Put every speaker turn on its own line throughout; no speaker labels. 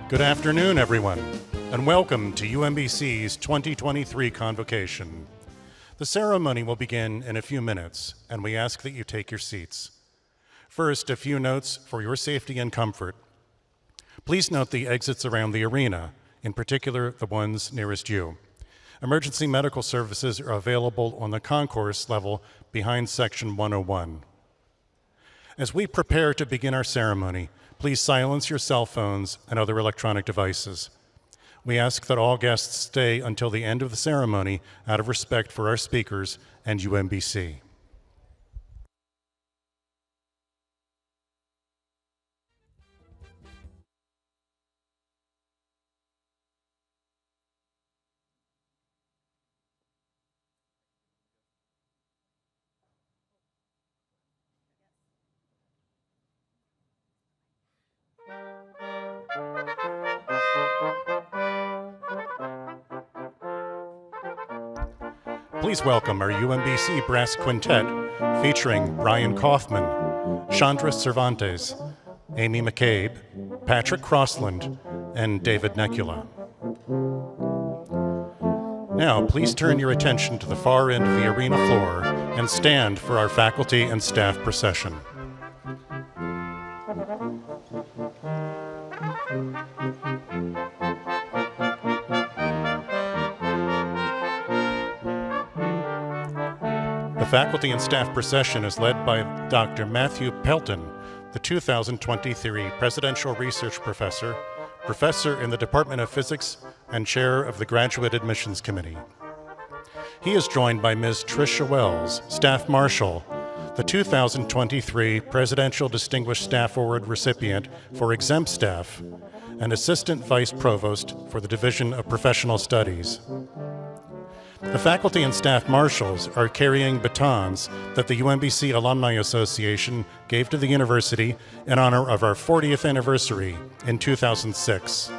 Good afternoon, everyone, and welcome to UMBC's 2023 Convocation. The ceremony will begin in a few minutes, and we ask that you take your seats. First, a few notes for your safety and comfort. Please note the exits around the arena, in particular the ones nearest you. Emergency medical services are available on the concourse level behind Section 101. As we prepare to begin our ceremony, please silence your cell phones and other electronic devices. We ask that all guests stay until the end of the ceremony out of respect for our speakers and UMBC. Please welcome our UMBC Brass Quintet, featuring Brian Kaufman, Chandra Cervantes, Amy McCabe, Patrick Crossland, and David Necula. Now, please turn your attention to the far end of the arena floor and stand for our faculty and staff procession. The faculty and staff procession is led by Dr. Matthew Pelton, the 2023 Presidential Research Professor, Professor in the Department of Physics, and Chair of the Graduate Admissions Committee. He is joined by Ms. Tricia Wells, Staff Marshal, the 2023 Presidential Distinguished Staff Award recipient for exempt staff, and Assistant Vice Provost for the Division of Professional Studies. The faculty and staff marshals are carrying batons that the UMBC Alumni Association gave to the university in honor of our 40th anniversary in 2006.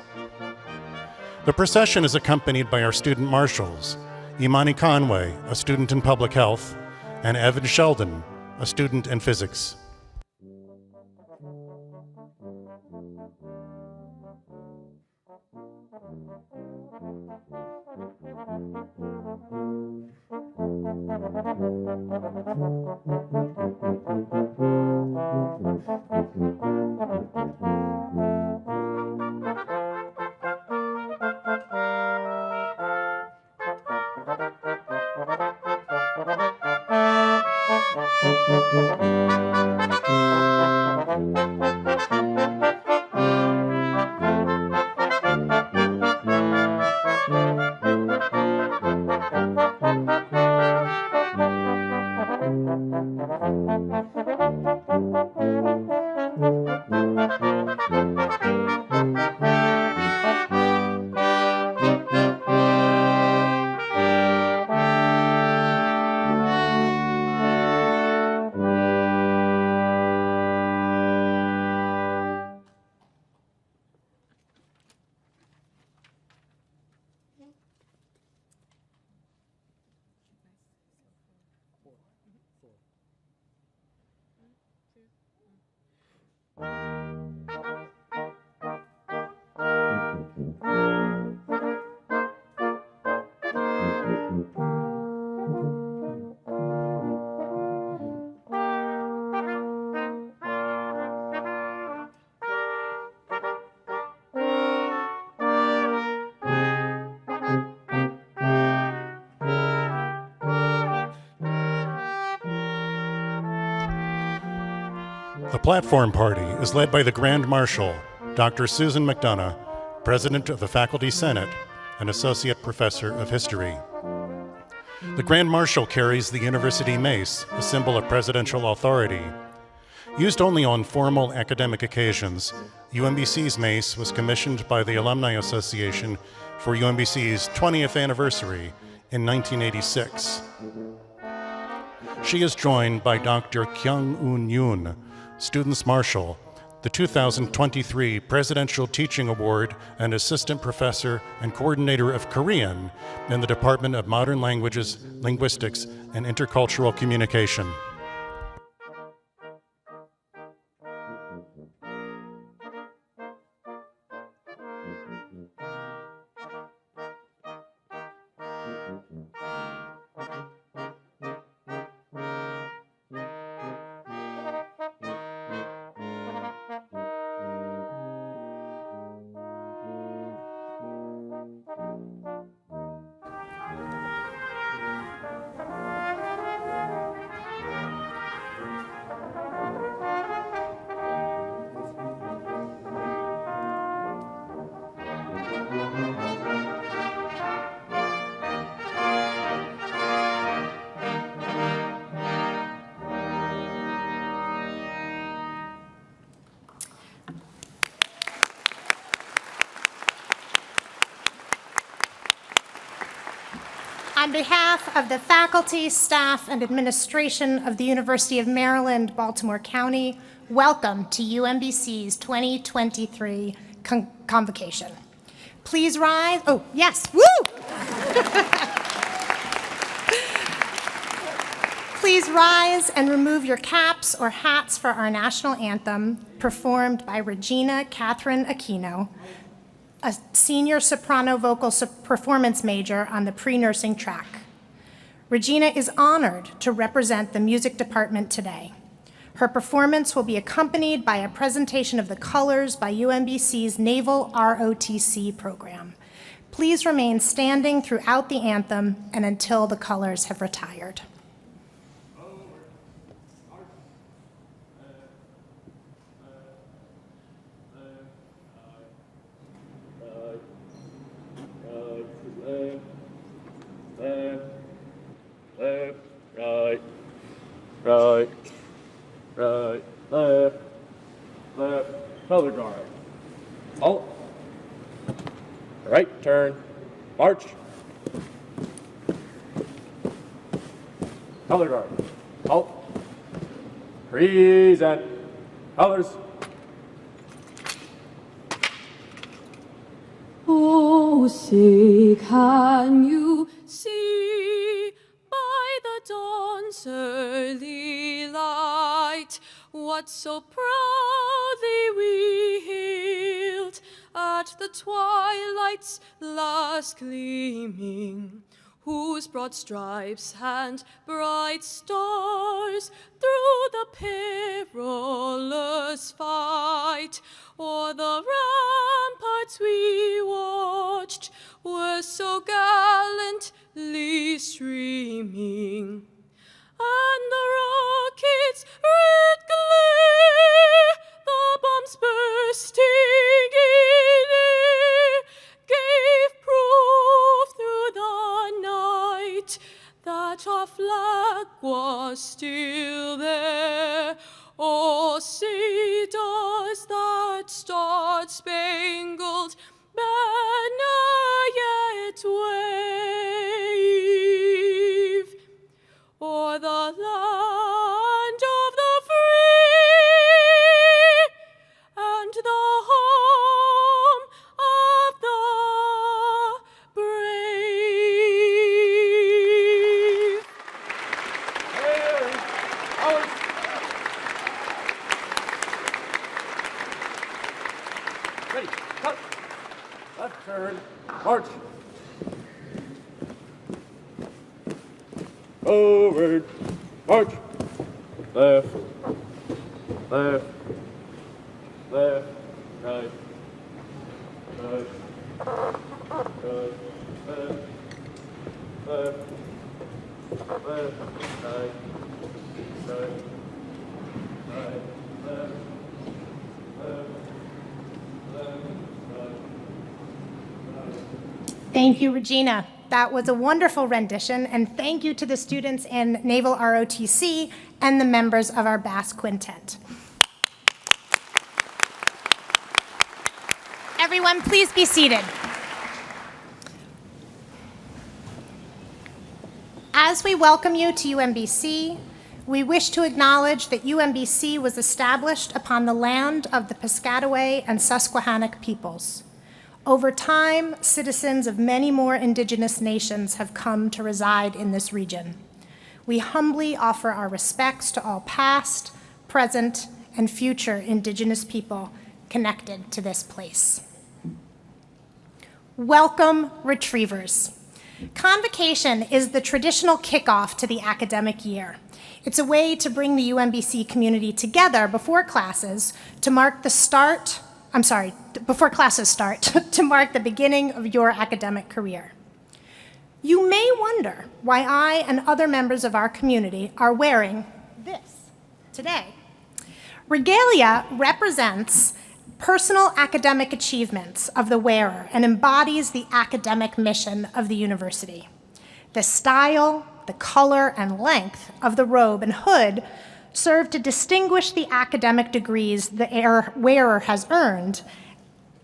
The procession is accompanied by our student marshals, Imani Conway, a student in public health, and Evan Sheldon, a student in physics. The platform party is led by the Grand Marshal, Dr. Susan McDonough, President of the Faculty Senate and Associate Professor of History. The Grand Marshal carries the university mace, a symbol of presidential authority. Used only on formal academic occasions, UMBC's mace was commissioned by the Alumni Association for UMBC's 20th anniversary in 1986. She is joined by Dr. Kyung-Eun Yoon, Students Marshal, the 2023 Presidential Teaching Award and Assistant Professor and Coordinator of Korean in the Department of Modern Languages, Linguistics, and Intercultural Communication.
On behalf of the faculty, staff, and administration of the University of Maryland, Baltimore County, welcome to UMBC's 2023 Convocation. Please rise. Oh, yes. Woo! Please rise and remove your caps or hats for our national anthem, performed by Regina Catherine Aquino, a senior soprano vocal performance major on the pre-nursing track. Regina is honored to represent the music department today. Her performance will be accompanied by a presentation of the colors by UMBC's Naval ROTC program. Please remain standing throughout the anthem and until the colors have retired.
Right, right, left, left, color guard. Halt. Right turn, march. Color guard. Halt. Present. Colors.
Oh, say can you see by the dawn's early light what so proudly we hailed at the twilight's last gleaming, whose broad stripes and bright stars through the perilous fight o'er the ramparts we watched were so gallantly streaming, and the rockets' red glare, the bombs bursting in air, gave proof through the night that our flag was still there. Oh, say does that star-spangled banner yet wave o'er the land of the free and the home of the brave?
Ready, cut. Left turn, march. Forward, march. Left, left, left, right, right, right, left, left, left, right, right, right, left, left, left, right.
Thank you, Regina. That was a wonderful rendition, and thank you to the students in Naval ROTC and the members of our bass quintet. Everyone, please be seated. As we welcome you to UMBC, we wish to acknowledge that UMBC was established upon the land of the Piscataway and Susquehannock peoples. Over time, citizens of many more indigenous nations have come to reside in this region. We humbly offer our respects to all past, present, and future indigenous people connected to this place. Welcome, Retrievers. Convocation is the traditional kickoff to the academic year. It's a way to bring the UMBC community together before classes to mark the start, before classes start, to mark the beginning of your academic career. You may wonder why I and other members of our community are wearing this today. Regalia represents personal academic achievements of the wearer and embodies the academic mission of the university. The style, the color, and length of the robe and hood serve to distinguish the academic degrees the wearer has earned,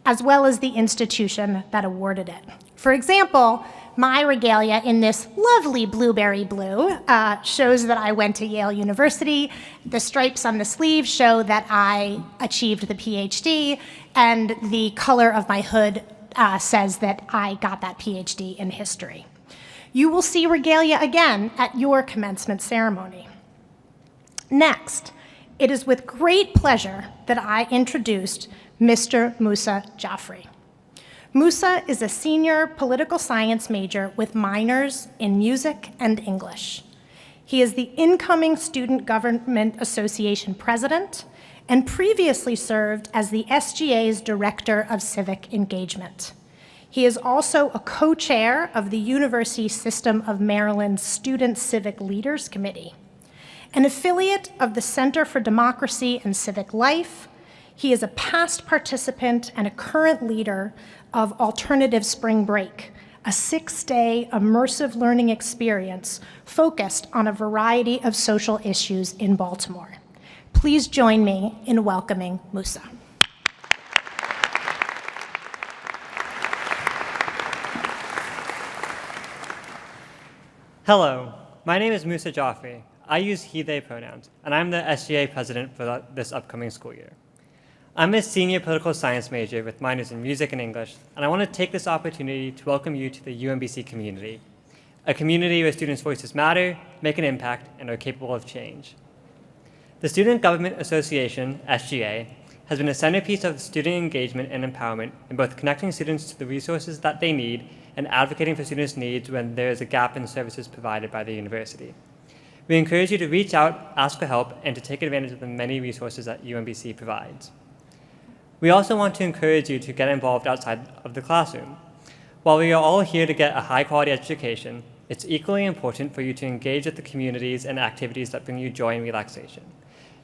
as well as the institution that awarded it. For example, my regalia in this lovely blueberry blue shows that I went to Yale University. The stripes on the sleeve show that I achieved the PhD, and the color of my hood says that I got that PhD in history. You will see regalia again at your commencement ceremony. Next, it is with great pleasure that I introduced Mr. Musa Jaffrey. Musa is a senior political science major with minors in music and English. He is the incoming Student Government Association president and previously served as the SGA's Director of Civic Engagement. He is also a co-chair of the University System of Maryland's Student Civic Leaders Committee. An affiliate of the Center for Democracy and Civic Life, he is a past participant and a current leader of Alternative Spring Break, a 6-day immersive learning experience focused on a variety of social issues in Baltimore. Please join me in welcoming Musa.
Hello, my name is Musa Jaffrey. I use he, they pronouns, and I'm the SGA president for this upcoming school year. I'm a senior political science major with minors in music and English, and I want to take this opportunity to welcome you to the UMBC community, a community where students' voices matter, make an impact, and are capable of change. The Student Government Association, SGA, has been a centerpiece of student engagement and empowerment in both connecting students to the resources that they need and advocating for students' needs when there is a gap in services provided by the university. We encourage you to reach out, ask for help, and to take advantage of the many resources that UMBC provides. We also want to encourage you to get involved outside of the classroom. While we are all here to get a high-quality education, it's equally important for you to engage with the communities and activities that bring you joy and relaxation.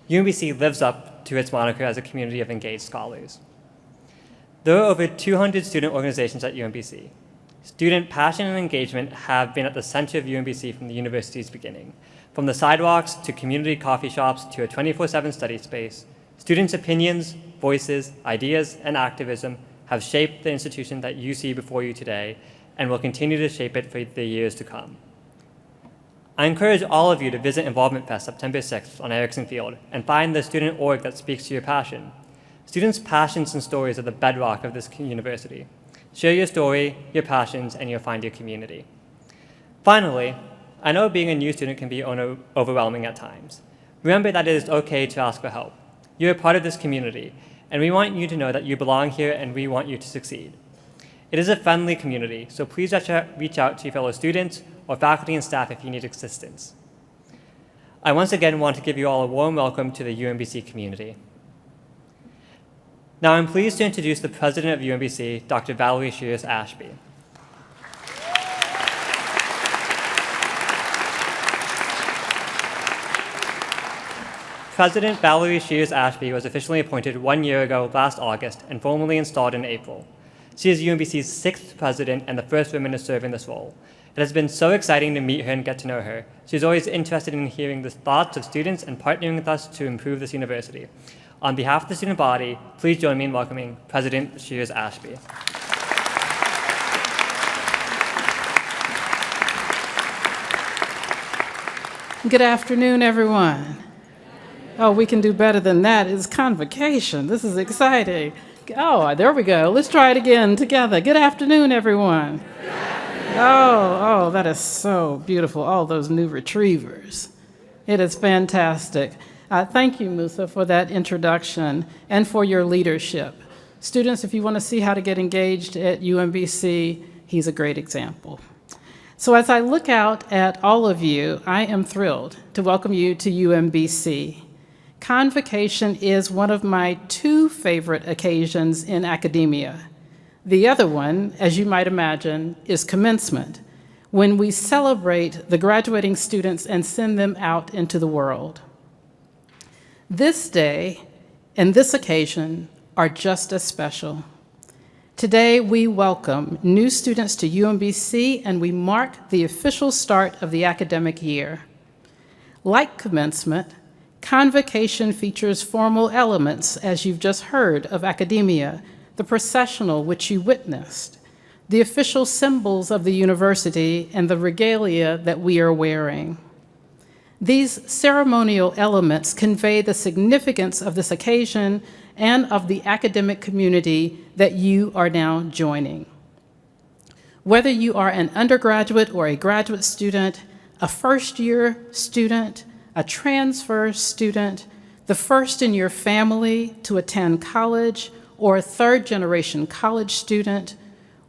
UMBC lives up to its moniker as a community of engaged scholars. There are over 200 student organizations at UMBC. Student passion and engagement have been at the center of UMBC from the university's beginning. From the sidewalks to community coffee shops to a 24/7 study space, students' opinions, voices, ideas, and activism have shaped the institution that you see before you today and will continue to shape it for the years to come. I encourage all of you to visit Involvement Fest September 6th on Erickson Field and find the student org that speaks to your passion. Students' passions and stories are the bedrock of this university. Share your story, your passions, and you'll find your community. Finally, I know being a new student can be overwhelming at times. Remember that it is okay to ask for help. You're a part of this community, and we want you to know that you belong here and we want you to succeed. It is a friendly community, so please reach out to your fellow students or faculty and staff if you need assistance. I once again want to give you all a warm welcome to the UMBC community. Now I'm pleased to introduce the president of UMBC, Dr. Valerie Shears Ashby. President Valerie Shears Ashby was officially appointed 1 year ago last August and formally installed in April. She is UMBC's 6th president and the first woman to serve in this role. It has been so exciting to meet her and get to know her. She's always interested in hearing the thoughts of students and partnering with us to improve this university. On behalf of the student body, please join me in welcoming President Shears Ashby.
Good afternoon, everyone. Oh, we can do better than that. It's convocation. This is exciting. Oh, there we go. Let's try it again together. Good afternoon, everyone. Good afternoon. Oh, that is so beautiful. All those new retrievers. It is fantastic. Thank you, Musa, for that introduction and for your leadership. Students, if you want to see how to get engaged at UMBC, he's a great example. So as I look out at all of you, I am thrilled to welcome you to UMBC. Convocation is one of my 2 favorite occasions in academia. The other one, as you might imagine, is commencement, when we celebrate the graduating students and send them out into the world. This day and this occasion are just as special. Today, we welcome new students to UMBC, and we mark the official start of the academic year. Like commencement, Convocation features formal elements, as you've just heard, of academia, the processional which you witnessed, the official symbols of the university, and the regalia that we are wearing. These ceremonial elements convey the significance of this occasion and of the academic community that you are now joining. Whether you are an undergraduate or a graduate student, a first-year student, a transfer student, the first in your family to attend college, or a third-generation college student,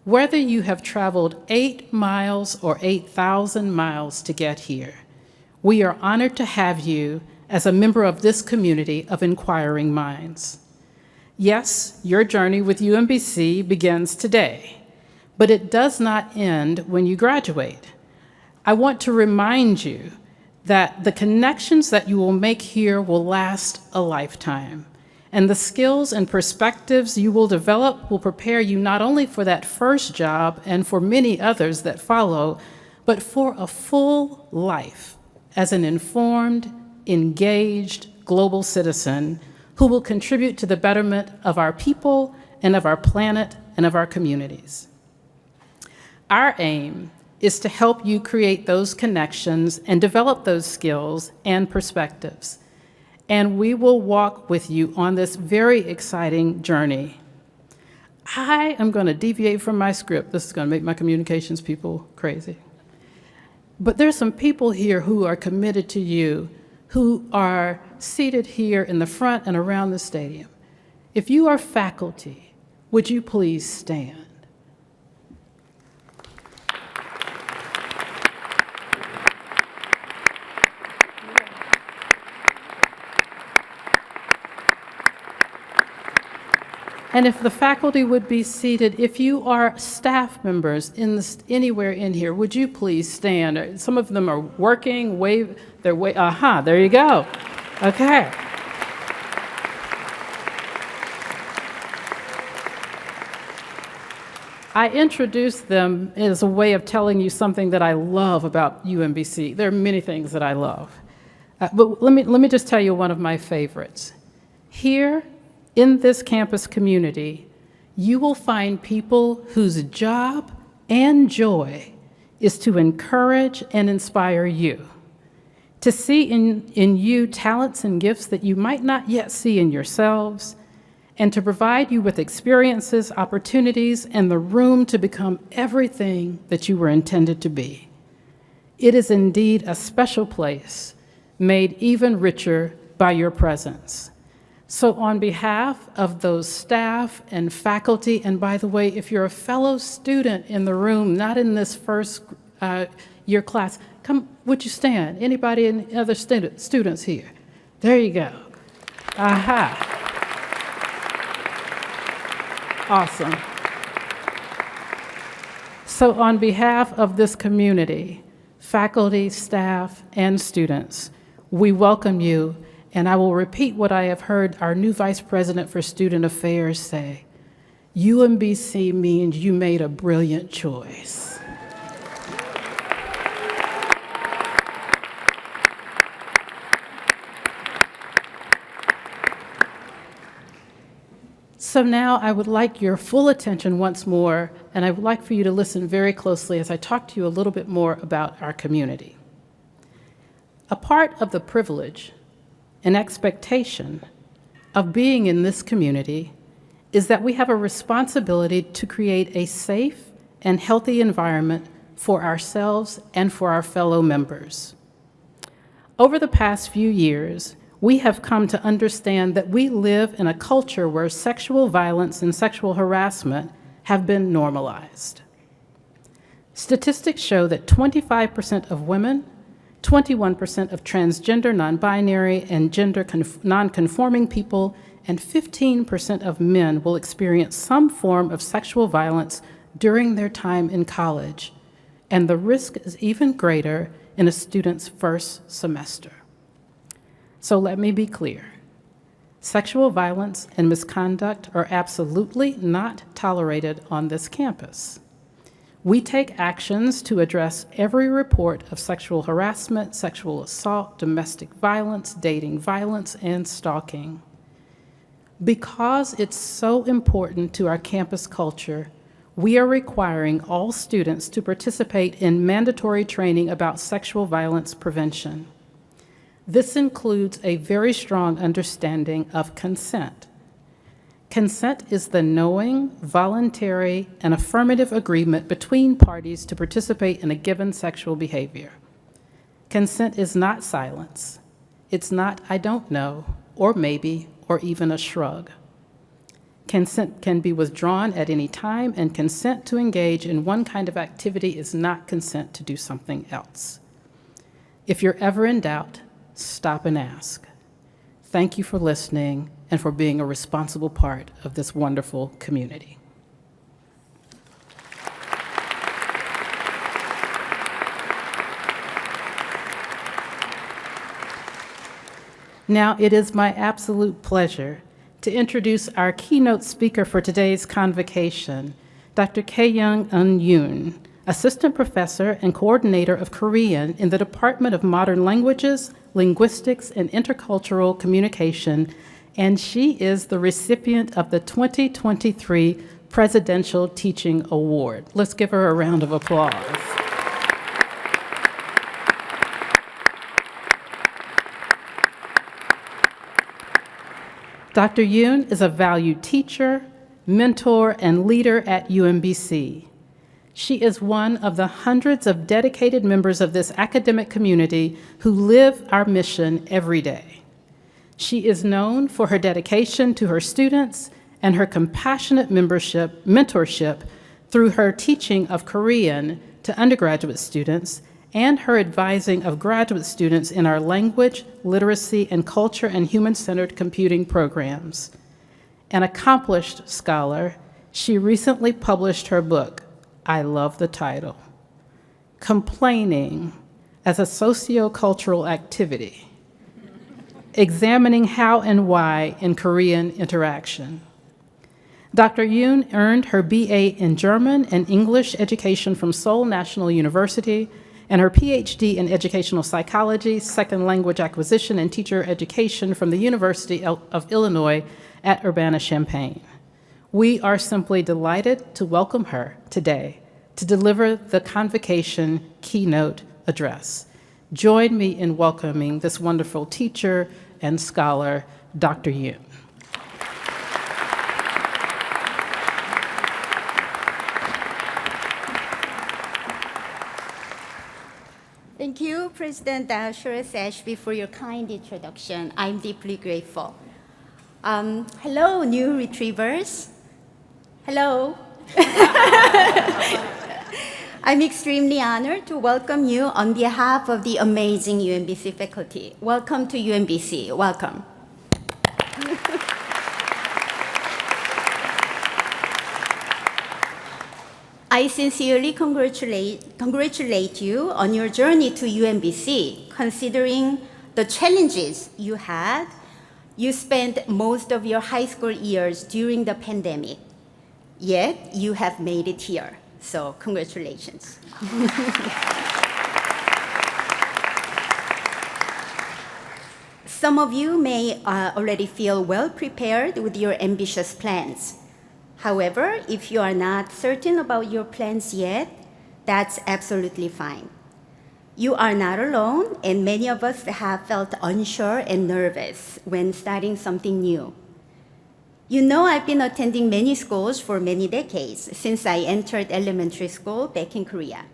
whether you have traveled 8 miles or 8,000 miles to get here, we are honored to have you as a member of this community of inquiring minds. Yes, your journey with UMBC begins today, but it does not end when you graduate. I want to remind you that the connections that you will make here will last a lifetime, and the skills and perspectives you will develop will prepare you not only for that first job and for many others that follow, but for a full life as an informed, engaged global citizen who will contribute to the betterment of our people and of our planet and of our communities. Our aim is to help you create those connections and develop those skills and perspectives. And we will walk with you on this very exciting journey. I am going to deviate from my script. This is going to make my communications people crazy. But there's some people here who are committed to you, who are seated here in the front and around the stadium. If you are faculty, would you please stand? And if the faculty would be seated, if you are staff members anywhere in here, would you please stand? Some of them are working, there you go. Okay. I introduced them as a way of telling you something that I love about UMBC. There are many things that I love. But let me just tell you one of my favorites. Here, in this campus community, you will find people whose job and joy is to encourage and inspire you, to see in you talents and gifts that you might not yet see in yourselves, and to provide you with experiences, opportunities, and the room to become everything that you were intended to be. It is indeed a special place, made even richer by your presence. So on behalf of those staff and faculty, and by the way, if you're a fellow student in the room, not in this first year class, come, would you stand? Anybody in other students here? There you go. Aha. Awesome. So on behalf of this community, faculty, staff, and students, we welcome you. And I will repeat what I have heard our new Vice President for Student Affairs say. UMBC means you made a brilliant choice. So now I would like your full attention once more, and I would like for you to listen very closely as I talk to you a little bit more about our community. A part of the privilege an expectation of being in this community is that we have a responsibility to create a safe and healthy environment for ourselves and for our fellow members. Over the past few years, we have come to understand that we live in a culture where sexual violence and sexual harassment have been normalized. Statistics show that 25% of women, 21% of transgender, non-binary, and gender non-conforming people, and 15% of men will experience some form of sexual violence during their time in college, and the risk is even greater in a student's first semester. So let me be clear. Sexual violence and misconduct are absolutely not tolerated on this campus. We take actions to address every report of sexual harassment, sexual assault, domestic violence, dating violence, and stalking. Because it's so important to our campus culture, we are requiring all students to participate in mandatory training about sexual violence prevention. This includes a very strong understanding of consent. Consent is the knowing, voluntary, and affirmative agreement between parties to participate in a given sexual behavior. Consent is not silence. It's not "I don't know," or maybe, or even a shrug. Consent can be withdrawn at any time, and consent to engage in one kind of activity is not consent to do something else. If you're ever in doubt, stop and ask. Thank you for listening and for being a responsible part of this wonderful community. Now, it is my absolute pleasure to introduce our keynote speaker for today's convocation, Dr. Kye-Young Yoon, Assistant Professor and Coordinator of Korean in the Department of Modern Languages, Linguistics, and Intercultural Communication, and she is the recipient of the 2023 Presidential Teaching Award. Let's give her a round of applause. Dr. Yoon is a valued teacher, mentor, and leader at UMBC. She is one of the hundreds of dedicated members of this academic community who live our mission every day. She is known for her dedication to her students and her compassionate mentorship through her teaching of Korean to undergraduate students and her advising of graduate students in our language, literacy, and culture and human-centered computing programs. An accomplished scholar, she recently published her book, I love the title, Complaining as a Sociocultural Activity, Examining How and Why in Korean Interaction. Dr. Yoon earned her BA in German and English education from Seoul National University and her PhD in educational psychology, second language acquisition, and teacher education from the University of Illinois at Urbana-Champaign. We are simply delighted to welcome her today to deliver the convocation keynote address. Join me in welcoming this wonderful teacher and scholar, Dr. Yoon.
Thank you, President Shores Ashby, for your kind introduction. I'm deeply grateful. Hello, new retrievers. Hello. I'm extremely honored to welcome you on behalf of the amazing UMBC faculty. Welcome to UMBC. Welcome. I sincerely congratulate you on your journey to UMBC, considering the challenges you had. You spent most of your high school years during the pandemic, yet you have made it here, so congratulations. Some of you may already feel well prepared with your ambitious plans. However, if you are not certain about your plans yet, that's absolutely fine. You are not alone, and many of us have felt unsure and nervous when starting something new. You know, I've been attending many schools for many decades since I entered elementary school back in Korea.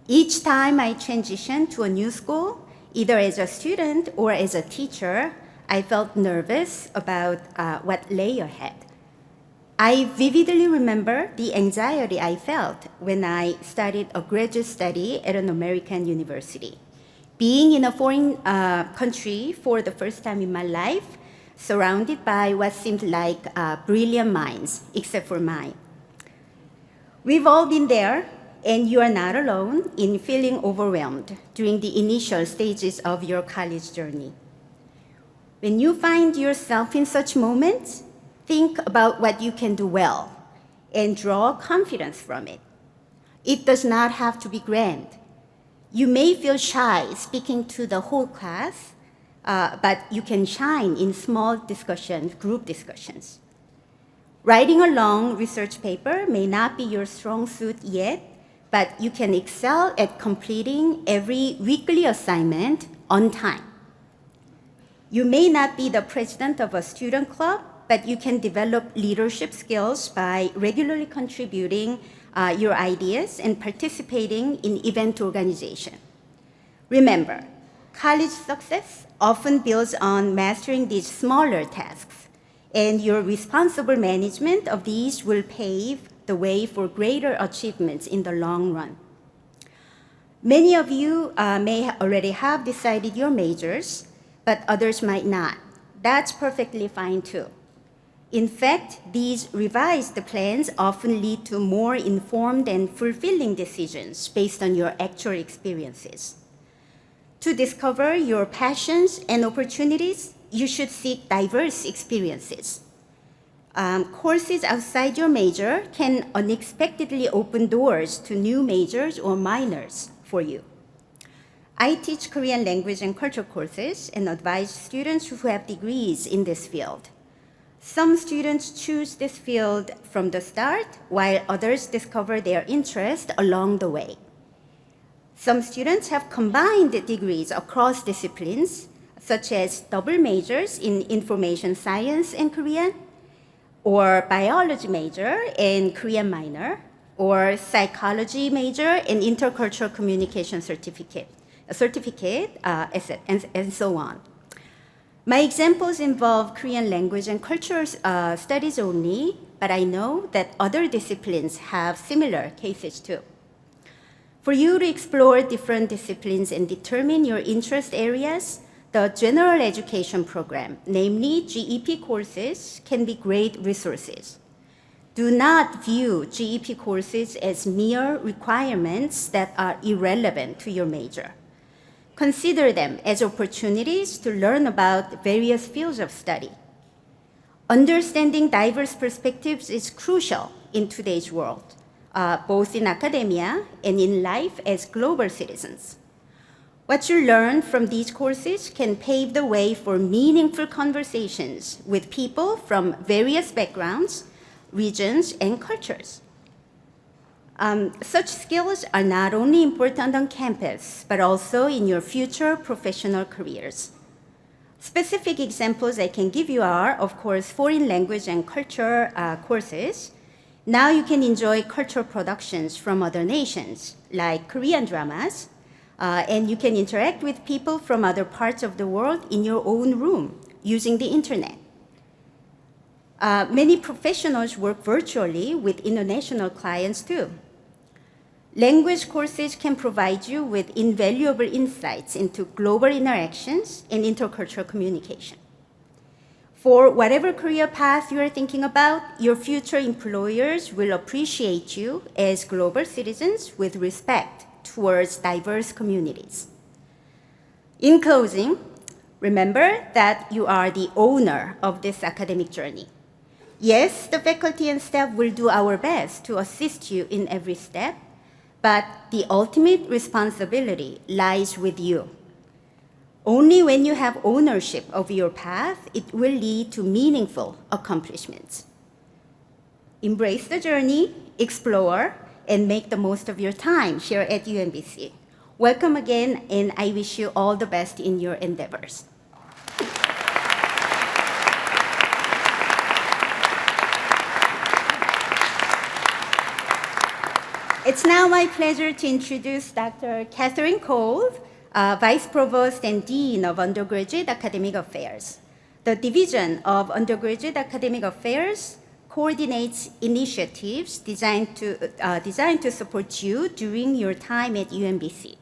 Each time I transitioned to a new school, either as a student or as a teacher, I felt nervous about what lay ahead. I vividly remember the anxiety I felt when I started a graduate study at an American university. Being in a foreign country for the first time in my life, surrounded by what seemed like brilliant minds, except for mine. We've all been there, and you are not alone in feeling overwhelmed during the initial stages of your college journey. When you find yourself in such moments, think about what you can do well and draw confidence from it. It does not have to be grand. You may feel shy speaking to the whole class, but you can shine in small discussions, group discussions. Writing a long research paper may not be your strong suit yet, but you can excel at completing every weekly assignment on time. You may not be the president of a student club, but you can develop leadership skills by regularly contributing your ideas and participating in event organization. Remember, college success often builds on mastering these smaller tasks, and your responsible management of these will pave the way for greater achievements in the long run. Many of you may already have decided your majors, but others might not. That's perfectly fine too. In fact, these revised plans often lead to more informed and fulfilling decisions based on your actual experiences. To discover your passions and opportunities, you should seek diverse experiences. Courses outside your major can unexpectedly open doors to new majors or minors for you. I teach Korean language and culture courses and advise students who have degrees in this field. Some students choose this field from the start, while others discover their interest along the way. Some students have combined degrees across disciplines, such as double majors in information science and Korean, or biology major and Korean minor, or psychology major and intercultural communication certificate, and so on. My examples involve Korean language and cultural studies only, but I know that other disciplines have similar cases too. For you to explore different disciplines and determine your interest areas, the general education program, namely GEP courses, can be great resources. Do not view GEP courses as mere requirements that are irrelevant to your major. Consider them as opportunities to learn about various fields of study. Understanding diverse perspectives is crucial in today's world, both in academia and in life as global citizens. What you learn from these courses can pave the way for meaningful conversations with people from various backgrounds, regions, and cultures. Such skills are not only important on campus, but also in your future professional careers. Specific examples I can give you are, of course, foreign language and culture courses. Now you can enjoy cultural productions from other nations, like Korean dramas, and you can interact with people from other parts of the world in your own room using the internet. Many professionals work virtually with international clients too. Language courses can provide you with invaluable insights into global interactions and intercultural communication. For whatever career path you are thinking about, your future employers will appreciate you as global citizens with respect towards diverse communities. In closing, remember that you are the owner of this academic journey. Yes, the faculty and staff will do our best to assist you in every step, but the ultimate responsibility lies with you. Only when you have ownership of your path, it will lead to meaningful accomplishments. Embrace the journey, explore, and make the most of your time here at UMBC. Welcome again, and I wish you all the best in your endeavors. It's now my pleasure to introduce Dr. Catherine Cole, Vice Provost and Dean of Undergraduate Academic Affairs. The Division of Undergraduate Academic Affairs coordinates initiatives designed to support you during your time at UMBC.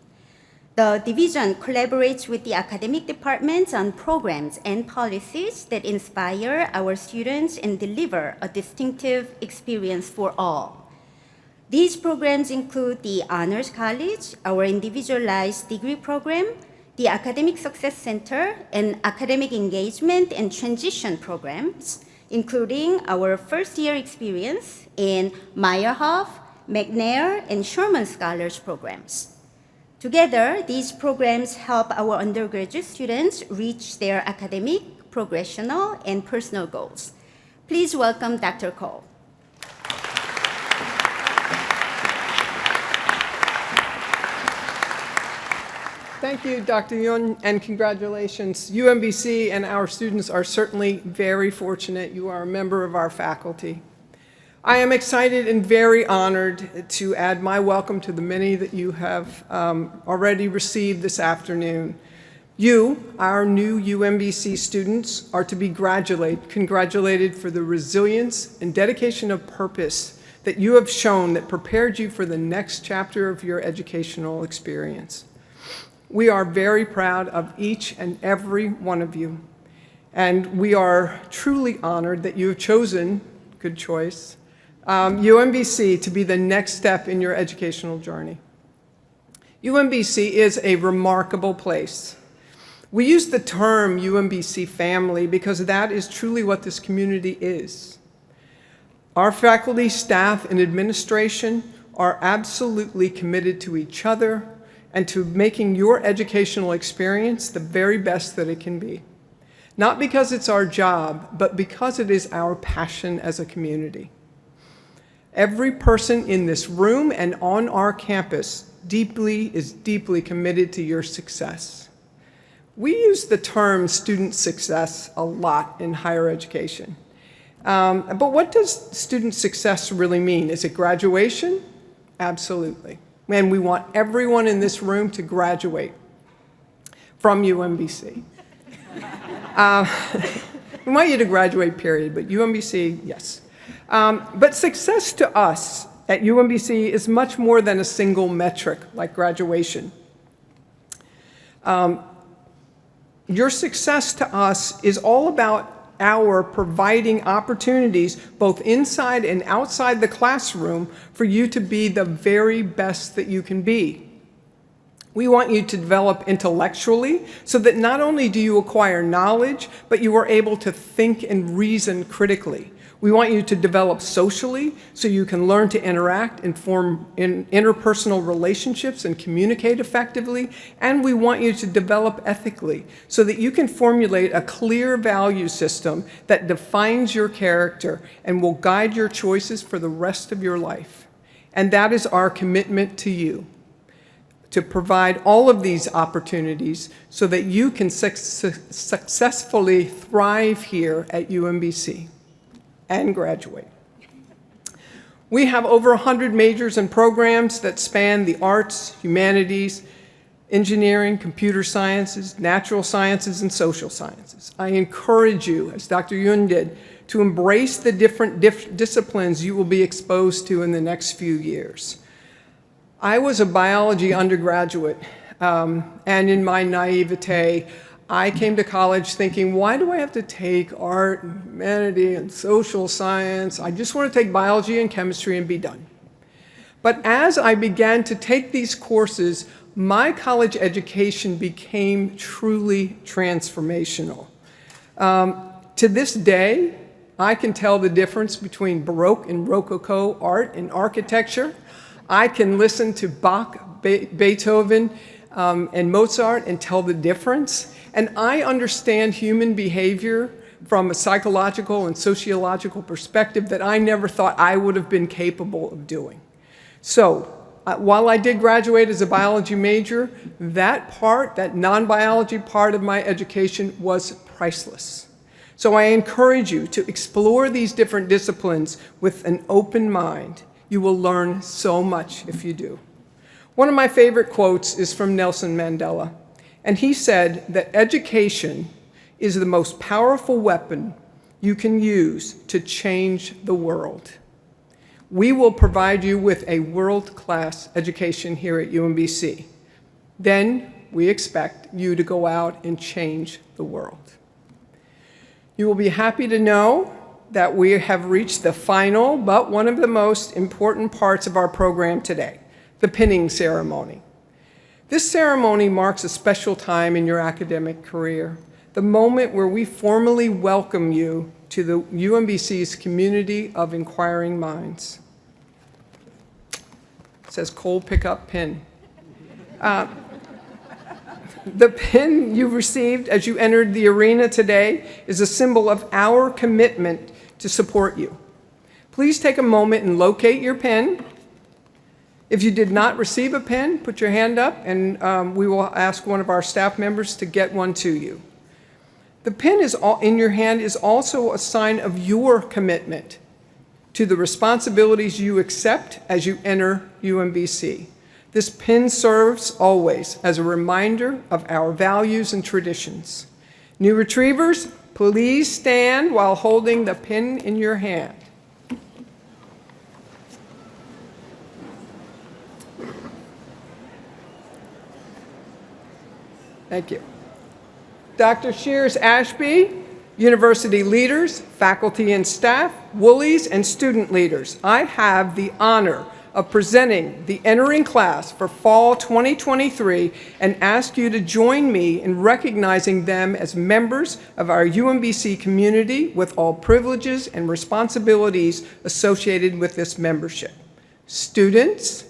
The division collaborates with the academic departments on programs and policies that inspire our students and deliver a distinctive experience for all. These programs include the Honors College, our individualized degree program, the Academic Success Center, and academic engagement and transition programs, including our first-year experience in Meyerhoff, McNair, and Sherman Scholars programs. Together, these programs help our undergraduate students reach their academic, progressional, and personal goals. Please welcome Dr. Cole.
Thank you, Dr. Yoon, and congratulations. UMBC and our students are certainly very fortunate you are a member of our faculty. I am excited and very honored to add my welcome to the many that you have already received this afternoon. You, our new UMBC students, are to be congratulated for the resilience and dedication of purpose that you have shown that prepared you for the next chapter of your educational experience. We are very proud of each and every one of you, and we are truly honored that you have chosen, good choice, UMBC to be the next step in your educational journey. UMBC is a remarkable place. We use the term UMBC family because that is truly what this community is. Our faculty, staff, and administration are absolutely committed to each other and to making your educational experience the very best that it can be. Not because it's our job, but because it is our passion as a community. Every person in this room and on our campus is deeply committed to your success. We use the term student success a lot in higher education. But what does student success really mean? Is it graduation? Absolutely. And we want everyone in this room to graduate from UMBC. We want you to graduate, period, but UMBC, yes. But success to us at UMBC is much more than a single metric like graduation. Your success to us is all about our providing opportunities both inside and outside the classroom for you to be the very best that you can be. We want you to develop intellectually so that not only do you acquire knowledge, but you are able to think and reason critically. We want you to develop socially so you can learn to interact and form interpersonal relationships and communicate effectively. And we want you to develop ethically so that you can formulate a clear value system that defines your character and will guide your choices for the rest of your life. And that is our commitment to you, to provide all of these opportunities so that you can successfully thrive here at UMBC and graduate. We have over 100 majors and programs that span the arts, humanities, engineering, computer sciences, natural sciences, and social sciences. I encourage you, as Dr. Yoon did, to embrace the different disciplines you will be exposed to in the next few years. I was a biology undergraduate, and in my naivete, I came to college thinking, why do I have to take art, and humanity, and social science? I just want to take biology and chemistry and be done. But as I began to take these courses, my college education became truly transformational. To this day, I can tell the difference between Baroque and Rococo art and architecture. I can listen to Bach, Beethoven, and Mozart and tell the difference. And I understand human behavior from a psychological and sociological perspective that I never thought I would have been capable of doing. So while I did graduate as a biology major, that non-biology part of my education was priceless. So I encourage you to explore these different disciplines with an open mind. You will learn so much if you do. One of my favorite quotes is from Nelson Mandela, and he said that education is the most powerful weapon you can use to change the world. We will provide you with a world-class education here at UMBC. Then we expect you to go out and change the world. You will be happy to know that we have reached the final, but one of the most important parts of our program today, the pinning ceremony. This ceremony marks a special time in your academic career, the moment where we formally welcome you to the UMBC's community of inquiring minds. It says Cole Pickup Pin. The pin you received as you entered the arena today is a symbol of our commitment to support you. Please take a moment and locate your pin. If you did not receive a pin, put your hand up and we will ask one of our staff members to get one to you. The pin in your hand is also a sign of your commitment to the responsibilities you accept as you enter UMBC. This pin serves always as a reminder of our values and traditions. New retrievers, please stand while holding the pin in your hand. Thank you. Dr. Shears Ashby, university leaders, faculty and staff, Woolies, and student leaders, I have the honor of presenting the entering class for fall 2023 and ask you to join me in recognizing them as members of our UMBC community with all privileges and responsibilities associated with this membership. Students,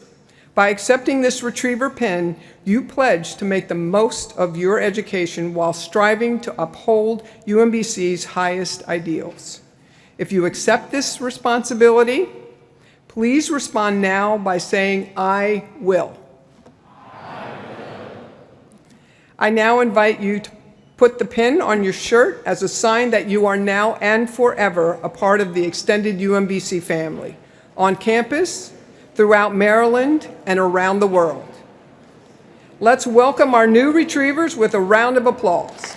by accepting this retriever pin, you pledge to make the most of your education while striving to uphold UMBC's highest ideals. If you accept this responsibility, please respond now by saying, "I will." I now invite you to put the pin on your shirt as a sign that you are now and forever a part of the extended UMBC family, on campus, throughout Maryland, and around the world. Let's welcome our new retrievers with a round of applause.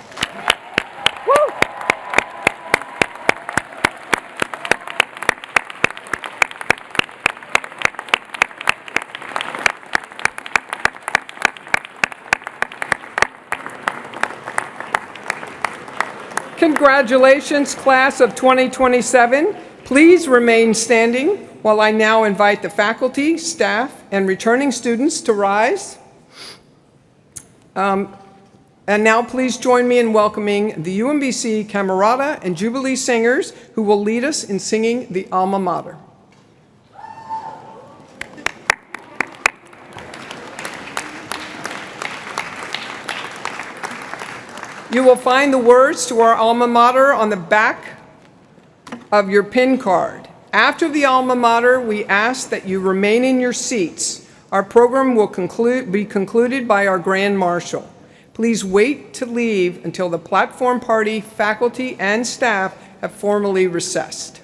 Woo! Congratulations, class of 2027. Please remain standing while I now invite the faculty, staff, and returning students to rise. And now please join me in welcoming the UMBC Camerata and Jubilee Singers who will lead us in singing the Alma Mater. You will find the words to our Alma Mater on the back of your pin card. After the Alma Mater, we ask that you remain in your seats. Our program will be concluded by our Grand Marshal. Please wait to leave until the platform party, faculty, and staff have formally recessed.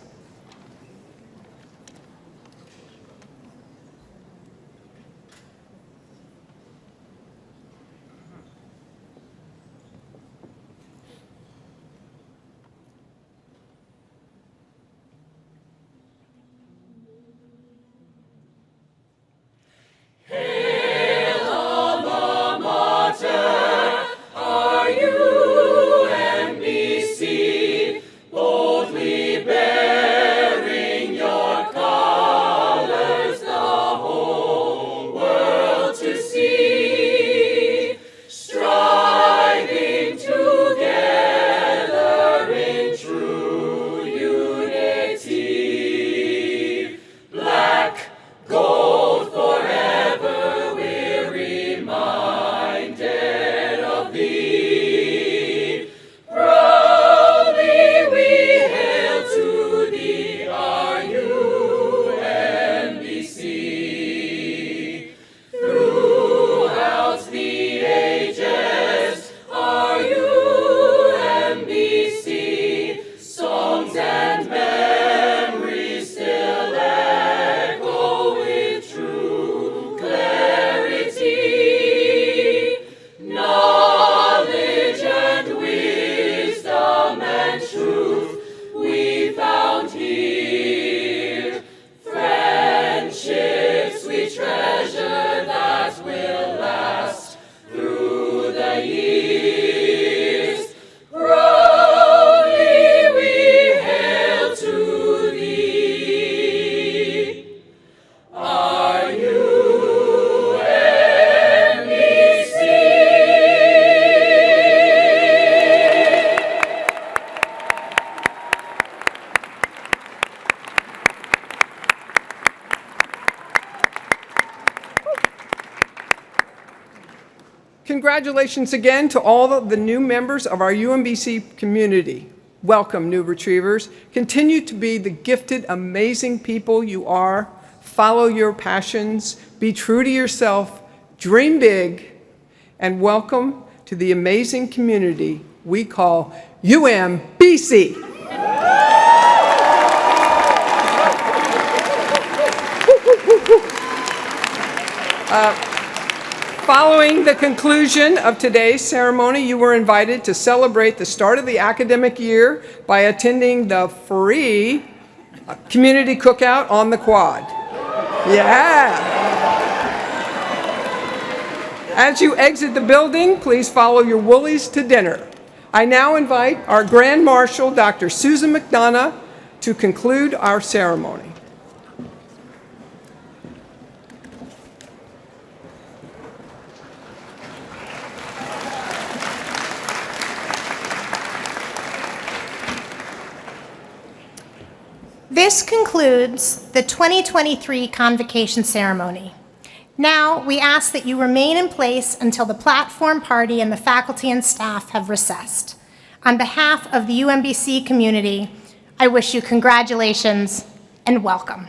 Congratulations again to all of the new members of our UMBC community. Welcome, new Retrievers. Continue to be the gifted, amazing people you are. Follow your passions, be true to yourself, dream big, and welcome to the amazing community we call UMBC. Following the conclusion of today's ceremony, you were invited to celebrate the start of the academic year by attending the free community cookout on the quad. Yeah. As you exit the building, please follow your woolies to dinner. I now invite our Grand Marshal, Dr. Susan McDonough, to conclude our ceremony.
This concludes the 2023 Convocation ceremony. Now, we ask that you remain in place until the platform party and the faculty and staff have recessed. On behalf of the UMBC community, I wish you congratulations and welcome.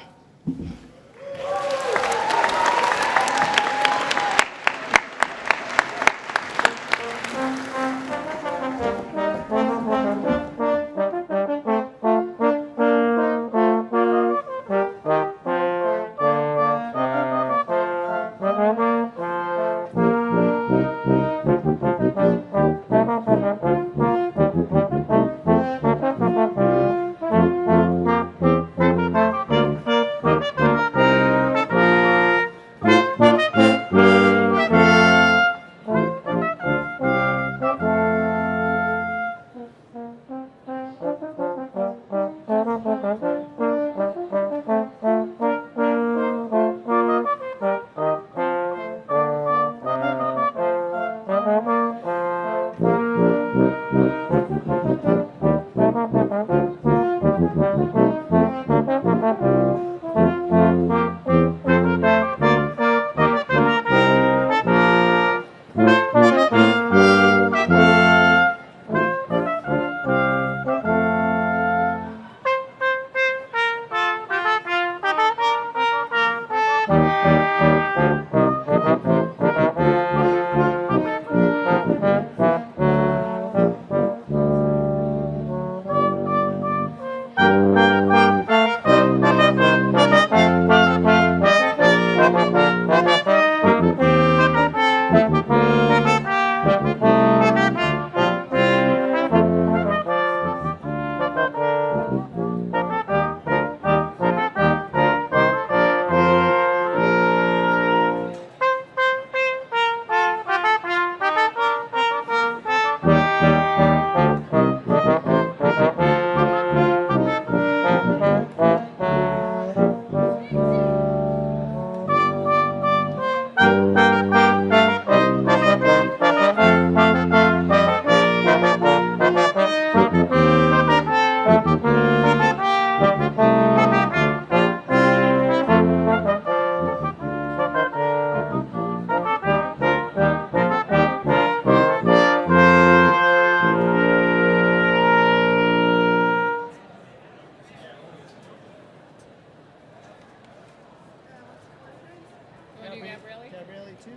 Gabrielle too?